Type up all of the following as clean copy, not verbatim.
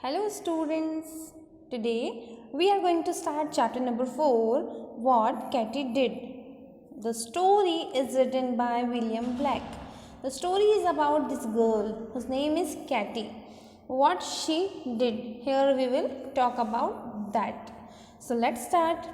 Hello students, today we are going to start chapter number 4, What Katy Did. The story is written by William Black. The story is about this girl whose name is Katy. What she did, here we will talk about that. So let's start.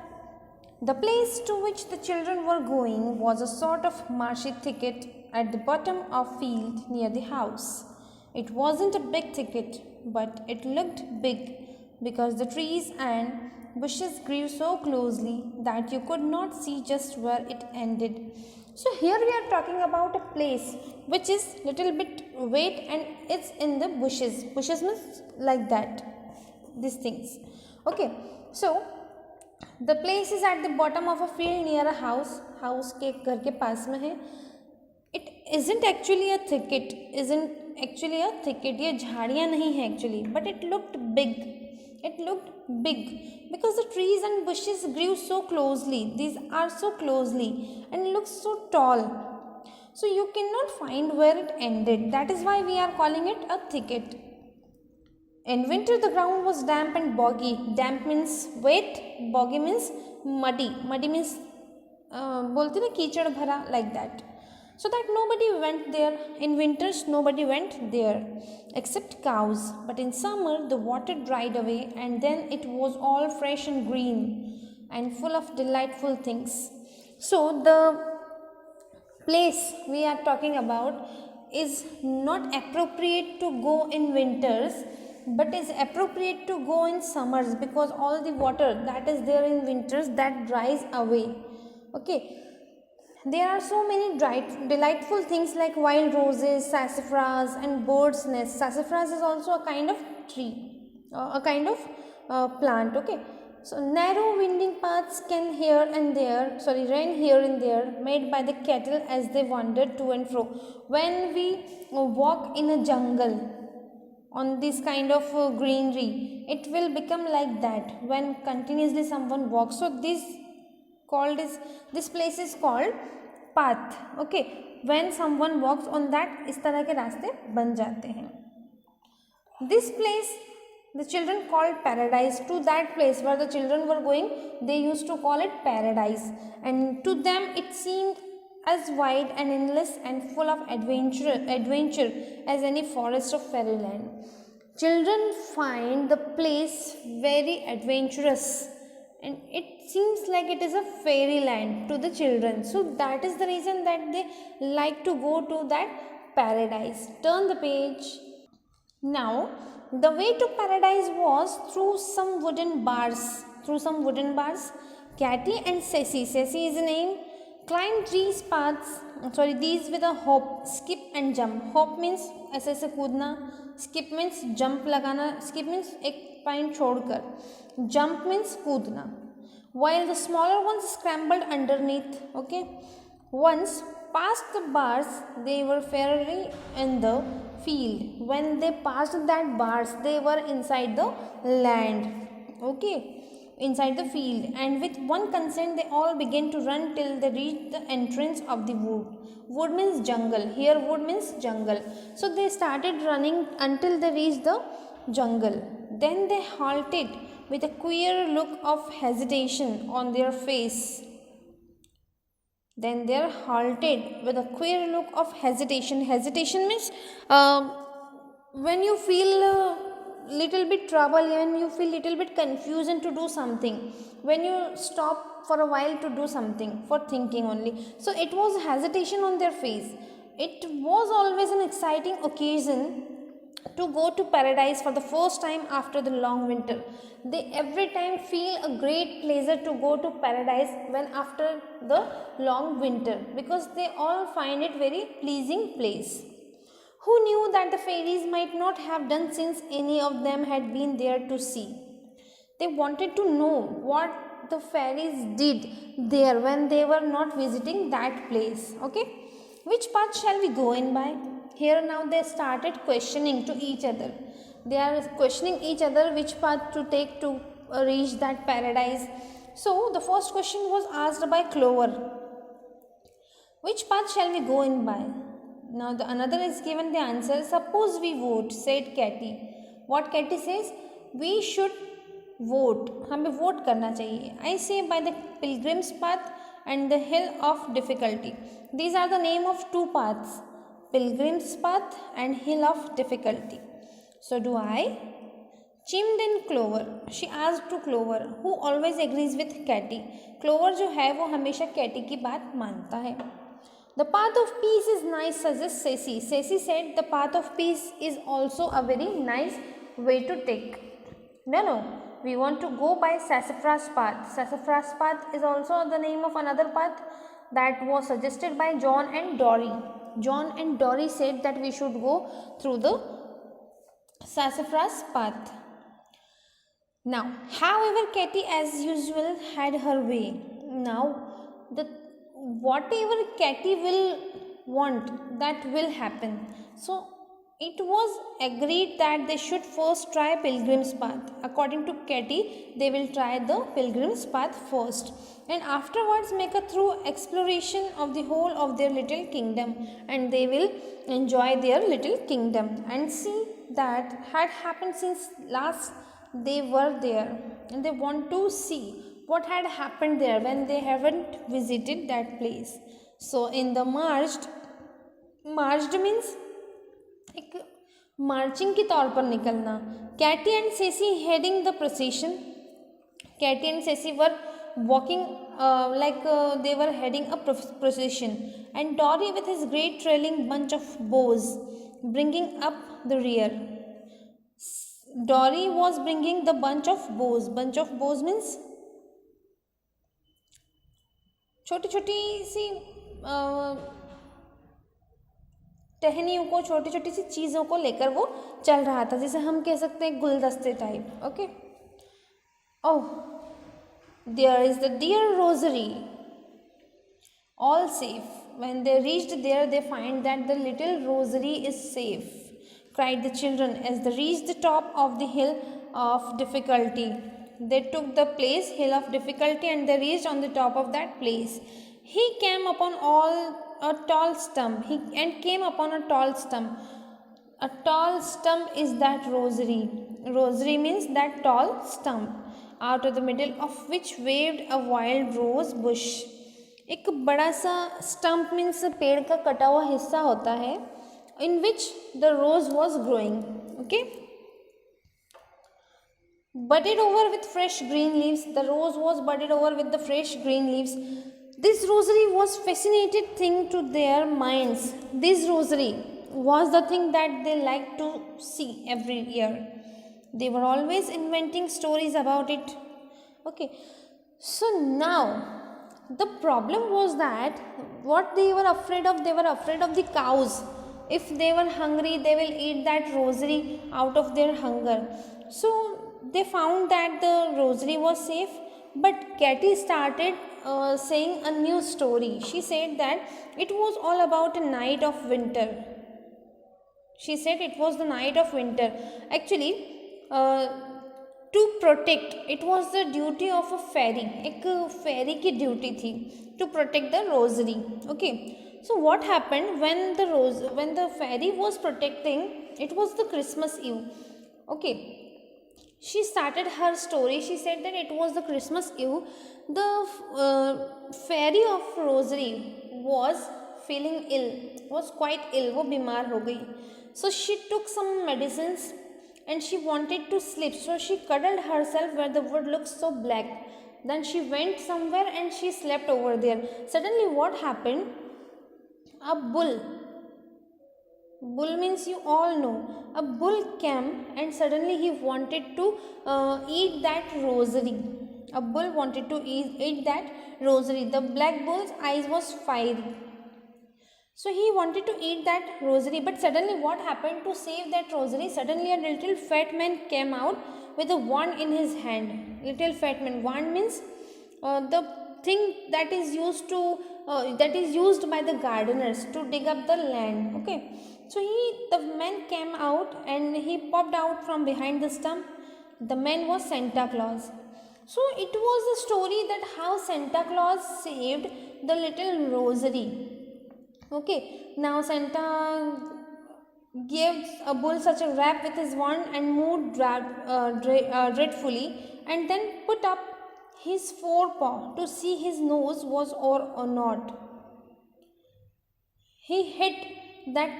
The place to which the children were going was a sort of marshy thicket at the bottom of field near the house. It wasn't a big thicket, but it looked big because the trees and bushes grew so closely that you could not see just where it ended. So here we are talking about a place which is little bit wet and it's in the bushes. Bushes means like that, these things. Okay, so the place is at the bottom of a field near a house. House के घर के पास में है. It isn't actually a thicket. ये झाड़ियाँ नहीं है actually, but it looked big. It looked big because the trees and bushes grew so closely. These are so closely and looks so tall. So you cannot find where it ended. That is why we are calling it a thicket. In winter, the ground was damp and boggy. Damp means wet, boggy means muddy. Muddy means बोलते ना कीचड़ भरा, like that. So that nobody went there. In winters, nobody went there except cows. But in summer, the water dried away and then it was all fresh and green and full of delightful things. So the place we are talking about is not appropriate to go in winters, but is appropriate to go in summers because all the water that is there in winters that dries away. Okay, there are so many delightful things like wild roses, sassafras and birds' nests. Sassafras is also a kind of tree, a kind of plant. Okay, so narrow winding paths ran here and there, made by the cattle as they wandered to and fro. When we walk in a jungle on this kind of greenery, it will become like that when continuously someone walks. So this place is called path. Okay, when someone walks on that, इस तरह के रास्ते बन जाते हैं. This place the children called paradise. To that place where the children were going, they used to call it paradise, and to them it seemed as wide and endless and full of adventure as any forest of fairyland. Children find the place very adventurous and it seems like it is a fairyland to the children. So that is the reason that they like to go to that paradise. Turn the page. Now, the way to paradise was through some wooden bars. Katy and Ceci is a name, climbed these with a hop, skip and jump. Hop means ऐसे ऐसे कूदना, skip means jump लगाना, skip means एक point छोड़कर, jump means कूदना. While the smaller ones scrambled underneath. Okay, once past the bars, they were fairly in the field. When they passed that bars, they were inside the land. Okay, inside the field, and with one consent they all began to run till they reached the entrance of the wood. Wood means jungle. Here wood means jungle. So they started running until they reached the jungle. Then they halted with a queer look of hesitation on their face. Hesitation means when you feel little bit trouble, when you feel little bit confusion to do something, when you stop for a while to do something for thinking only. So it was hesitation on their face. It was always an exciting occasion to go to paradise for the first time after the long winter. They every time feel a great pleasure to go to paradise when after the long winter, because they all find it very pleasing place. Who knew that the fairies might not have done since any of them had been there to see? They wanted to know what the fairies did there when they were not visiting that place. Okay, which path shall we go in by? Here now they started questioning to each other. They are questioning each other which path to take to reach that paradise. So the first question was asked by Clover. Which path shall we go in by? Now the another is given the answer. Suppose we vote, said Katy. What Katy says? We should vote. हमें vote करना चाहिए. I say by the pilgrim's path and the hill of difficulty. These are the name of two paths, pilgrim's path and hill of difficulty. So do I? Chimed in Clover. She asked to Clover, who always agrees with Katy. Clover जो है वो हमेशा Katy की बात मानता है. The path of peace is nice, suggests Cecy. Cecy said the path of peace is also a very nice way to take. No, we want to go by Sassafras path. Sassafras path is also the name of another path that was suggested by John and Dory. John and Dory said that we should go through the Sassafras path. Now, however, Katy as usual had her way. Now, whatever Katy will want, that will happen. So, it was agreed that they should first try Pilgrim's Path. According to Katy, they will try the Pilgrim's Path first, and afterwards make a thorough exploration of the whole of their little kingdom, and they will enjoy their little kingdom and see that had happened since last they were there, and they want to see what had happened there when they haven't visited that place. So in the marched means एक marching के तौर पर निकलना. Katy and Cecy heading the procession. Katy and Cecy were walking they were heading a procession, and Dory with his great trailing bunch of bows bringing up the rear. Dory was bringing the bunch of bows. Bunch of bows means छोटी छोटी सी टहनियों को, छोटी छोटी सी चीज़ों को लेकर वो चल रहा था, जिसे हम कह सकते हैं गुलदस्ते type. Okay. Oh, there is the dear rosary. All safe. When they reached there, they find that the little rosary is safe, cried the children as they reached the top of the hill of difficulty. They took the place, hill of difficulty, and they reached on the top of that place. He came upon a tall stump. Came upon a tall stump. A tall stump is that rosary. Rosary means that tall stump, out of the middle of which waved a wild rose bush. एक बड़ा सा stump means पेड़ का कटा हुआ हिस्सा होता है, in which the rose was growing. Okay. Budded over with fresh green leaves. The rose was budded over with the fresh green leaves. This rosary was fascinating thing to their minds. This rosary was the thing that they liked to see every year. They were always inventing stories about it. Okay. So now, the problem was that what they were afraid of the cows. If they were hungry, they will eat that rosary out of their hunger. So they found that the rosary was safe, but Katy started saying a new story. She said that it was all about a night of winter. She said it was the night of winter. Actually, to protect, it was the duty of a fairy. एक fairy की duty थी to protect the rosary. Okay. So what happened when the fairy was protecting? It was the Christmas Eve. Okay. She started her story. She said that it was the Christmas Eve. The fairy of rosary was feeling ill. Was quite ill. वो बीमार हो गई. So she took some medicines, and she wanted to sleep, so she cuddled herself where the wood looked so black. Then she went somewhere and she slept over there. Suddenly what happened? A bull means you all know. A bull came and suddenly he wanted to eat that rosary. A bull wanted to eat that rosary. The black bull's eyes was fiery. So he wanted to eat that rosary, but suddenly what happened? To save that rosary, suddenly a little fat man came out with a wand in his hand. Little fat man. Wand means the thing that is used by the gardeners to dig up the land. Okay. So the man came out and he popped out from behind the stump. The man was Santa Claus. So it was a story that how Santa Claus saved the little rosary. Okay, now Santa gave a bull such a rap with his wand and moved dreadfully, and then put up his forepaw to see his nose was or not. He hit that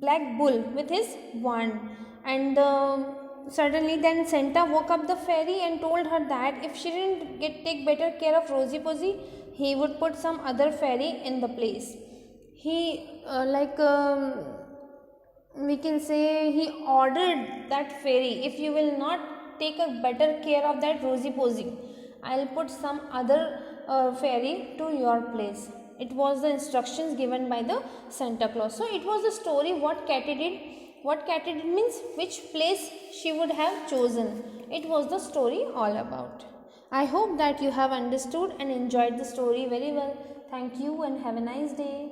black bull with his wand, and suddenly then Santa woke up the fairy and told her that if she didn't take better care of Rosie Posy, he would put some other fairy in the place. He we can say he ordered that fairy, if you will not take a better care of that Rosie Posy, I'll put some other fairy to your place. It was the instructions given by the Santa Claus. So it was the story what Catty did. What Catty did means which place she would have chosen. It was the story all about. I hope that you have understood and enjoyed the story very well. Thank you and have a nice day.